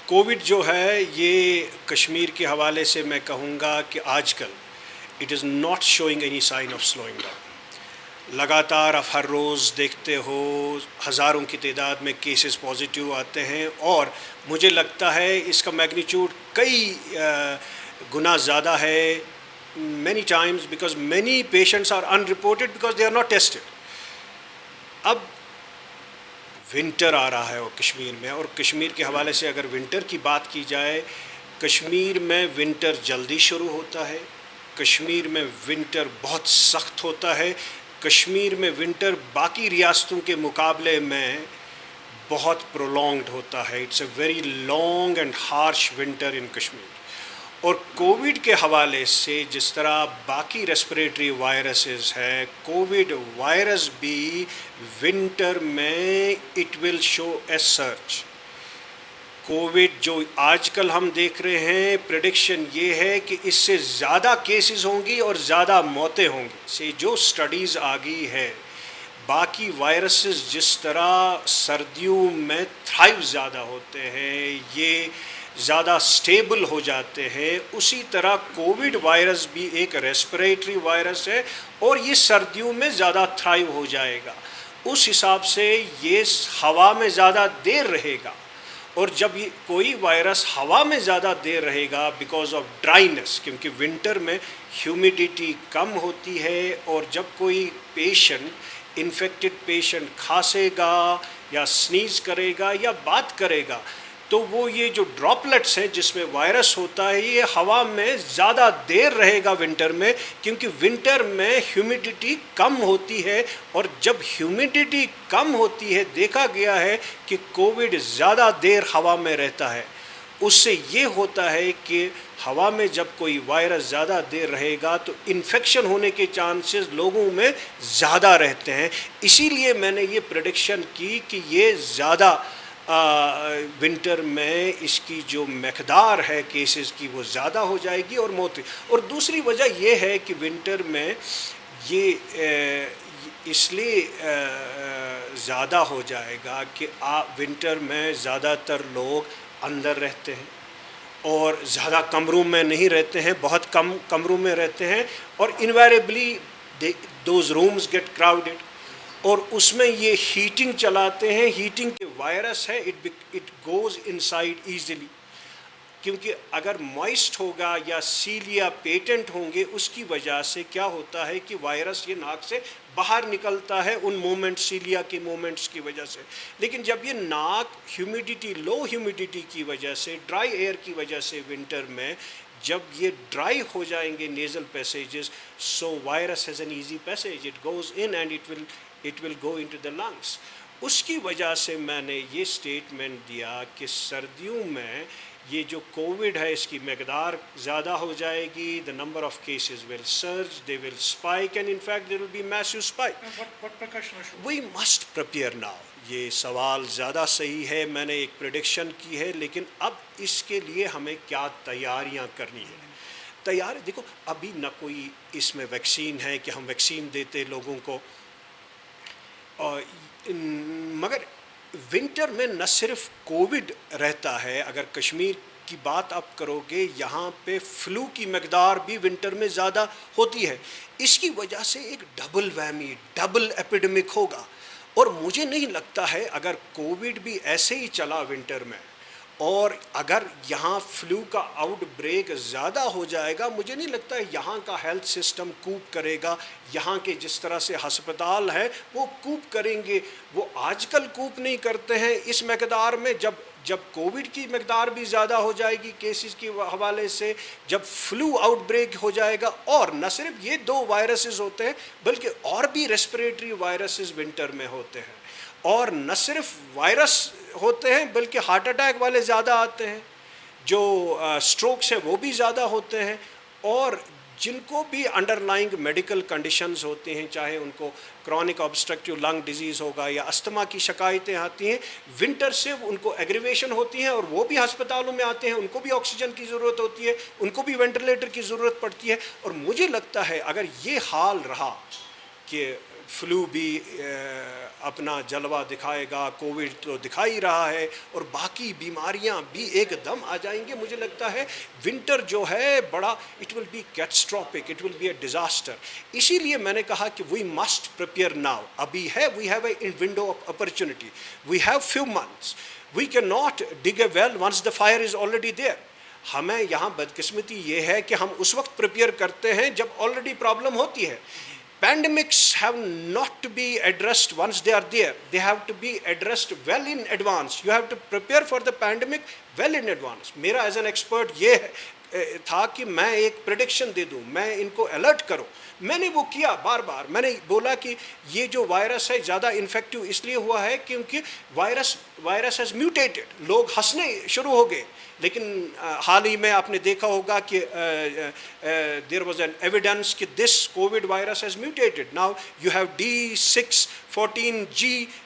Covid जो है ये कश्मीर के हवाले से मैं कहूँगा कि आजकल it is not showing any sign of slowing down. लगातार आप हर रोज़ देखते हो हज़ारों की तादाद में केसेस पॉजिटिव आते हैं और मुझे लगता है इसका मैग्नीट्यूड कई गुना ज़्यादा है many times because many patients are unreported because they are not tested। अब विंटर आ रहा है और कश्मीर में, और कश्मीर के हवाले से अगर विंटर की बात की जाए, कश्मीर में विंटर जल्दी शुरू होता है, कश्मीर में विंटर बहुत सख्त होता है, कश्मीर में विंटर बाकी रियासतों के मुकाबले में बहुत प्रोलॉन्ग्ड होता है। It's a very long and harsh winter इन कश्मीर। और कोविड के हवाले से जिस तरह बाकी रेस्पिरेटरी वायरसेस है, कोविड वायरस भी विंटर में it will show A search. Covid जो आजकल हम देख रहे हैं, प्रेडिक्शन ये है कि इससे ज़्यादा केसेस होंगी और ज़्यादा मौतें होंगी। से जो स्टडीज़ आ गई है, बाकी वायरसेस जिस तरह सर्दियों में थ्राइव ज़्यादा होते हैं, ये ज़्यादा स्टेबल हो जाते हैं, उसी तरह कोविड वायरस भी एक रेस्पिरेटरी वायरस है और ये सर्दियों में ज़्यादा थ्राइव हो जाएगा। उस हिसाब से ये हवा में ज़्यादा देर रहेगा, और जब ये कोई वायरस हवा में ज़्यादा देर रहेगा बिकॉज ऑफ ड्राइनेस, क्योंकि विंटर में ह्यूमिडिटी कम होती है, और जब कोई पेशेंट इन्फेक्टेड पेशेंट खांसेगा या स्नीज़ करेगा या बात करेगा, तो वो ये जो ड्रॉपलेट्स हैं जिसमें वायरस होता है, ये हवा में ज़्यादा देर रहेगा विंटर में, क्योंकि विंटर में ह्यूमिडिटी कम होती है, और जब ह्यूमिडिटी कम होती है देखा गया है कि कोविड ज़्यादा देर हवा में रहता है। उससे ये होता है कि हवा में जब कोई वायरस ज़्यादा देर रहेगा तो इन्फेक्शन होने के चांसेस लोगों में ज़्यादा रहते हैं। इसीलिए मैंने ये प्रेडिक्शन की कि ये ज़्यादा विंटर में इसकी जो मकदार है केसेस की वो ज़्यादा हो जाएगी और मौत। और दूसरी वजह ये है कि विंटर में ये इसलिए ज़्यादा हो जाएगा कि विंटर में ज़्यादातर लोग अंदर रहते हैं और ज़्यादा कमरों में नहीं रहते हैं, बहुत कम कमरों में रहते हैं, और इन्वेरिएबली दोज रूम्स गेट क्राउडेड, और उसमें ये हीटिंग चलाते हैं। हीटिंग के वायरस है, इट गोज़ इनसाइड ईजिली, क्योंकि अगर मॉइस्ट होगा या सील या पेटेंट होंगे, उसकी वजह से क्या होता है कि वायरस ये नाक से बाहर निकलता है उन मोमेंट, सीलिया के मोमेंट्स की वजह से। लेकिन जब ये नाक ह्यूमिडिटी, लो ह्यूमिडिटी की वजह से, ड्राई एयर की वजह से विंटर में जब ये ड्राई हो जाएंगे nasal passages, so virus has an easy passage, it goes in and it will go into the lungs. उसकी वजह से मैंने ये स्टेटमेंट दिया कि सर्दियों में ये जो कोविड है इसकी मकदार ज़्यादा हो जाएगी, the number of cases will surge, they will spike, and in fact there will be massive spike. We must prepare now. ये सवाल ज़्यादा सही है, मैंने एक प्रेडिक्शन की है, लेकिन अब इसके लिए हमें क्या तैयारियां करनी है। तैयार देखो, अभी न कोई इसमें वैक्सीन है कि हम वैक्सीन देते लोगों को, और मगर विंटर में न सिर्फ कोविड रहता है। अगर कश्मीर की बात आप करोगे, यहाँ पे फ्लू की मकदार भी विंटर में ज़्यादा होती है। इसकी वजह से एक डबल वैमी, डबल एपिडेमिक होगा, और मुझे नहीं लगता है अगर कोविड भी ऐसे ही चला विंटर में और अगर यहाँ फ्लू का आउटब्रेक ज़्यादा हो जाएगा, मुझे नहीं लगता है यहाँ का हेल्थ सिस्टम कूप करेगा। यहाँ के जिस तरह से अस्पताल है वो कूप करेंगे, वो आजकल कूप नहीं करते हैं इस मकदार में। जब कोविड की मकदार भी ज़्यादा हो जाएगी केसेस के हवाले से, जब फ्लू आउटब्रेक हो जाएगा, और न सिर्फ ये दो वायरसेस होते हैं बल्कि और भी रेस्पिरेटरी वायरसेस विंटर में होते हैं, और न सिर्फ वायरस होते हैं बल्कि हार्ट अटैक वाले ज़्यादा आते हैं, जो स्ट्रोक्स हैं वो भी ज़्यादा होते हैं, और जिनको भी अंडरलाइंग मेडिकल कंडीशंस होते हैं, चाहे उनको क्रॉनिक ऑब्स्ट्रक्टिव लंग डिजीज़ होगा या अस्थमा की शिकायतें आती हैं, विंटर से उनको एग्रीवेशन होती हैं और वो भी अस्पतालों में आते हैं, उनको भी ऑक्सीजन की ज़रूरत होती है, उनको भी वेंटिलेटर की ज़रूरत पड़ती है। और मुझे लगता है अगर ये हाल रहा कि फ्लू भी अपना जलवा दिखाएगा, कोविड तो दिखा ही रहा है, और बाकी बीमारियां भी एकदम आ जाएंगे। मुझे लगता है विंटर जो है बड़ा, it will be catastrophic, it will be a disaster. इसीलिए मैंने कहा कि वी मस्ट प्रिपेयर नाउ। अभी है, we have a window of opportunity, we have few months, we can not dig a well once the fire is already there. हमें यहाँ बदकिस्मती ये है कि हम उस वक्त प्रिपेयर करते हैं जब ऑलरेडी प्रॉब्लम होती है। Pandemics have not to be addressed once they are there. They have to be addressed well in advance. You have to prepare for the pandemic well in advance. मेरा as an expert ये था कि मैं एक prediction दे दूं, मैं इनको alert करूं। मैंने वो किया बार बार। मैंने बोला कि ये जो वायरस है ज़्यादा इन्फेक्टिव इसलिए हुआ है क्योंकि वायरस हैज़ म्यूटेटेड। लोग हंसने शुरू हो गए, लेकिन हाल ही में आपने देखा होगा कि देयर वाज एन एविडेंस कि this Covid virus has mutated. Now you have D614G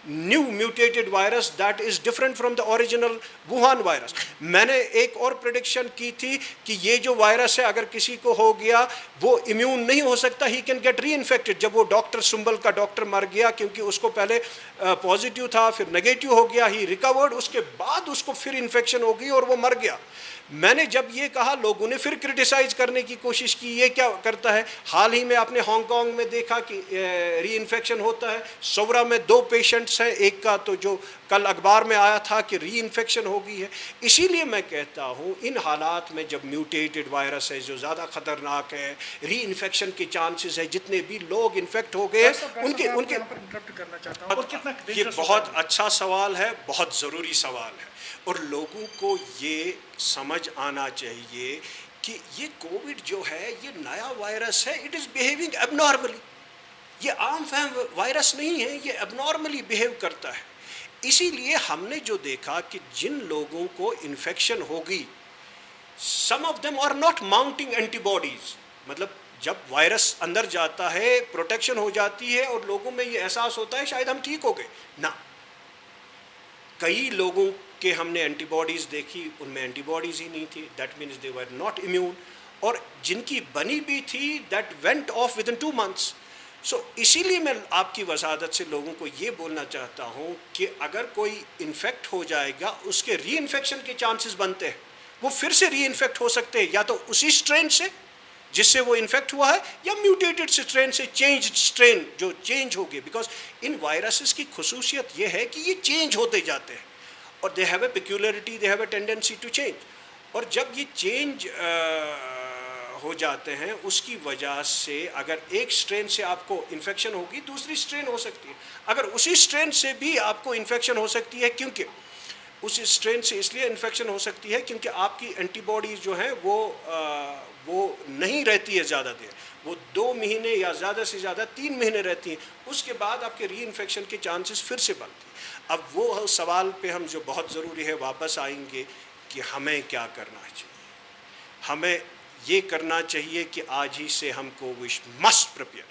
new mutated virus that is different from the original Wuhan virus. मैंने एक और प्रेडिक्शन की थी कि ये जो वायरस है अगर किसी को हो गया वो इम्यून नहीं हो सकता, ही कैन गेट री इन्फेक्टेड। जब वो डॉक्टर सुंबल का डॉक्टर मर गया क्योंकि उसको पहले पॉजिटिव था, फिर नेगेटिव हो गया, ही रिकवर्ड, उसके बाद उसको फिर इन्फेक्शन हो गई और वो मर गया। मैंने जब ये कहा, लोगों ने फिर क्रिटिसाइज करने की कोशिश की, ये क्या करता है। हाल ही में आपने हांगकांग में देखा कि री इन्फेक्शन होता है। सौरा में 2 पेशेंट्स हैं, एक का तो जो कल अखबार में आया था कि री इन्फेक्शन हो गई है। इसीलिए मैं कहता हूँ इन हालात में जब म्यूटेटेड वायरस है जो ज़्यादा ख़तरनाक है, री इन्फेक्शन के चांसेस है, जितने भी लोग इन्फेक्ट हो गए उनके इंटरप्ट करना चाहता हूं, और कितना ये बहुत अच्छा सवाल है, बहुत ज़रूरी सवाल है, और लोगों को ये समझ आना चाहिए कि ये कोविड जो है ये नया वायरस है, इट इज़ बिहेविंग एबनॉर्मली। ये आम फहम वायरस नहीं है, ये एबनॉर्मली बिहेव करता है। इसीलिए हमने जो देखा कि जिन लोगों को इन्फेक्शन होगी, some of them are not mounting antibodies. मतलब जब वायरस अंदर जाता है प्रोटेक्शन हो जाती है और लोगों में ये एहसास होता है शायद हम ठीक हो गए ना। कई लोगों के हमने एंटीबॉडीज़ देखी, उनमें एंटीबॉडीज़ ही नहीं थी, that means they were not immune. और जिनकी बनी भी थी that went of with in 2 months। सो इसीलिए मैं आपकी वसादत से लोगों को ये बोलना चाहता हूँ कि अगर कोई इन्फेक्ट हो जाएगा उसके री इन्फेक्शन के चांसेस बनते हैं, वो फिर से री इन्फेक्ट हो सकते हैं, या तो उसी स्ट्रेन से जिससे वो इन्फेक्ट हुआ है, या म्यूटेटेड स्ट्रेन से, चेंज स्ट्रेन जो चेंज हो गए। बिकॉज इन वायरसेस की खुसूसियत ये है कि ये चेंज होते जाते हैं और they have a peculiarity, they have a tendency to change. और जब ये चेंज हो जाते हैं उसकी वजह से अगर एक स्ट्रेन से आपको इन्फेक्शन होगी, दूसरी स्ट्रेन हो सकती है। अगर उसी स्ट्रेन से भी आपको इन्फेक्शन हो सकती है, क्योंकि उस स्ट्रेन से इसलिए इन्फेक्शन हो सकती है क्योंकि आपकी एंटीबॉडीज़ जो हैं वो नहीं रहती है ज़्यादा देर, वो 2 महीने या ज़्यादा से ज़्यादा 3 महीने रहती हैं। उसके बाद आपके री इन्फेक्शन के चांसेस फिर से बनते हैं। अब वो सवाल पे हम जो बहुत ज़रूरी है वापस आएंगे कि हमें क्या करना चाहिए। हमें ये करना चाहिए कि आज ही से हमको वी मस्ट प्रिपेयर।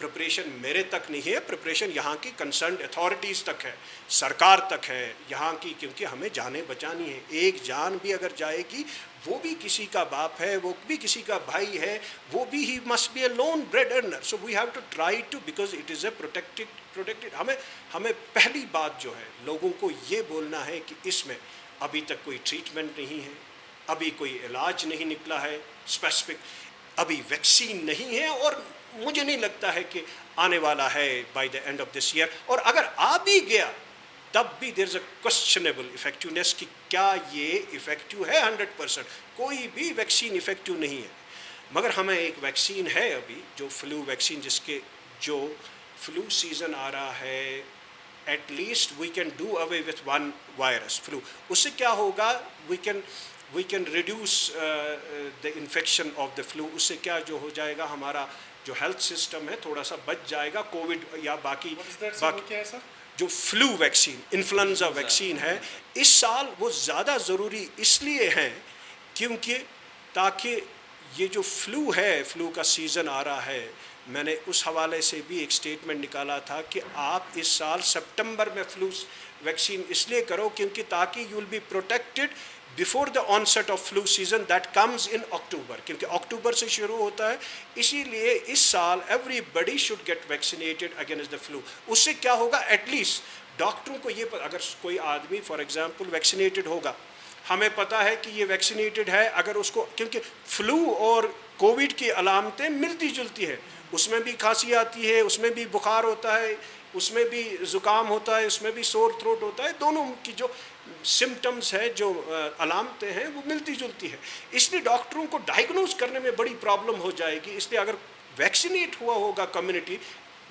प्रिपरेशन मेरे तक नहीं है, प्रिपरेशन यहाँ की कंसर्न अथॉरिटीज़ तक है, सरकार तक है यहाँ की, क्योंकि हमें जानें बचानी है। एक जान भी अगर जाएगी, वो भी किसी का बाप है, वो भी किसी का भाई है, वो भी he must be a lone bread earner. So we have to try to, because it is a protected. हमें पहली बात जो है लोगों को ये बोलना है कि इसमें अभी तक कोई ट्रीटमेंट नहीं है, अभी कोई इलाज नहीं निकला है स्पेसिफिक, अभी वैक्सीन नहीं है, और मुझे नहीं लगता है कि आने वाला है by the end of this year. और अगर आ भी गया तब भी there is a questionable effectiveness कि क्या ये इफ़ेक्टिव है 100%। कोई भी वैक्सीन इफ़ेक्टिव नहीं है, मगर हमें एक वैक्सीन है अभी जो फ्लू वैक्सीन, जिसके जो फ्लू सीज़न आ रहा है, at least we can do away with one virus flu. उससे क्या होगा, we can reduce the infection of the flu. उससे क्या जो हो जाएगा, हमारा जो हेल्थ सिस्टम है थोड़ा सा बच जाएगा कोविड या बाकी क्या है सर? जो फ्लू वैक्सीन, इन्फ्लुएंजा वैक्सीन है, इस साल वो ज़्यादा ज़रूरी इसलिए है क्योंकि ताकि ये जो फ्लू है, फ्लू का सीज़न आ रहा है, मैंने उस हवाले से भी एक स्टेटमेंट निकाला था कि आप इस साल सितंबर में फ्लू वैक्सीन इसलिए करो क्योंकि ताकि you will be protected before the onset of flu season that comes in October, क्योंकि अक्टूबर से शुरू होता है। इसीलिए इस साल everybody should get vaccinated against the flu. उससे क्या होगा, एटलीस्ट डॉक्टरों को ये अगर कोई आदमी फॉर एग्जांपल वैक्सीनेटेड होगा, हमें पता है कि ये वैक्सीनेटेड है, अगर उसको, क्योंकि फ्लू और कोविड की अलामतें मिलती जुलती है, उसमें भी खांसी आती है, उसमें भी बुखार होता है, उसमें भी ज़ुकाम होता है, उसमें भी सोर थ्रोट होता है, दोनों की जो सिम्टम्स है, जो अलामतें हैं, वो मिलती जुलती है। इसलिए डॉक्टरों को डायग्नोज करने में बड़ी प्रॉब्लम हो जाएगी। इसलिए अगर वैक्सीनेट हुआ होगा community,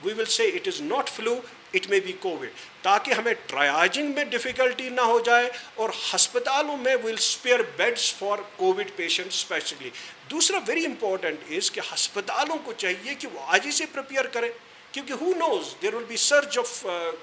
we will say it is not flu, it may be COVID, ताकि हमें ट्रायाजिंग में डिफ़िकल्टी ना हो जाए और हस्पतालों में will spare beds for COVID patient specially. दूसरा वेरी इंपॉर्टेंट इज़ कि हस्पतालों को चाहिए कि वो आज ही से प्रिपेयर करें, क्योंकि who knows, there will be surge of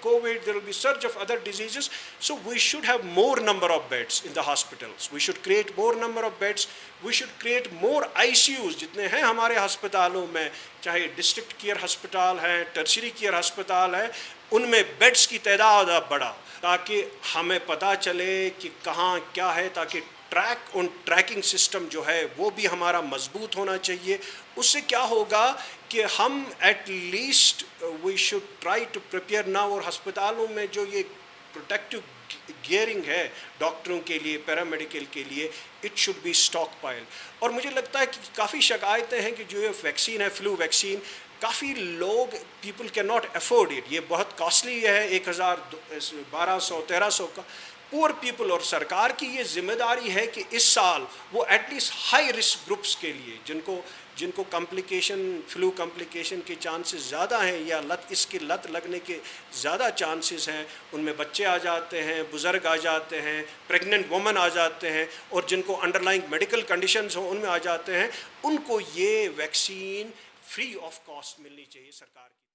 COVID, there will be surge of other diseases, so we should have more number of beds in the hospitals, we should create more number of beds, we should create more ICUs जितने हैं हमारे अस्पतालों में, चाहे district care अस्पताल हैं, tertiary care अस्पताल है, उनमें बेड्स की तादाद बढ़ाओ, ताकि हमें पता चले कि कहाँ क्या है, ताकि ट्रैकिंग सिस्टम जो है वो भी हमारा मजबूत होना चाहिए। उससे क्या होगा कि हम at least we should try to prepare now, और अस्पतालों में जो ये प्रोटेक्टिव गियरिंग है डॉक्टरों के लिए, पैरामेडिकल के लिए, it should be stock pile. और मुझे लगता है कि काफ़ी शिकायतें हैं कि जो ये वैक्सीन है, फ्लू वैक्सीन, काफ़ी लोग, people can not afford it, ये बहुत कॉस्टली है, 1200-1300 का। पुअर पीपल, और सरकार की ये जिम्मेदारी है कि इस साल वो एटलीस्ट हाई रिस्क ग्रुप्स के लिए, जिनको कॉम्प्लिकेशन, फ्लू कॉम्प्लिकेशन के चांसेस ज़्यादा हैं, या इसकी लत लगने के ज़्यादा चांसेस हैं, उनमें बच्चे आ जाते हैं, बुज़ुर्ग आ जाते हैं, प्रेग्नेंट वुमेन आ जाते हैं, और जिनको अंडरलाइंग मेडिकल कंडीशंस हो उनमें आ जाते हैं, उनको ये वैक्सीन फ्री ऑफ कॉस्ट मिलनी चाहिए सरकार की।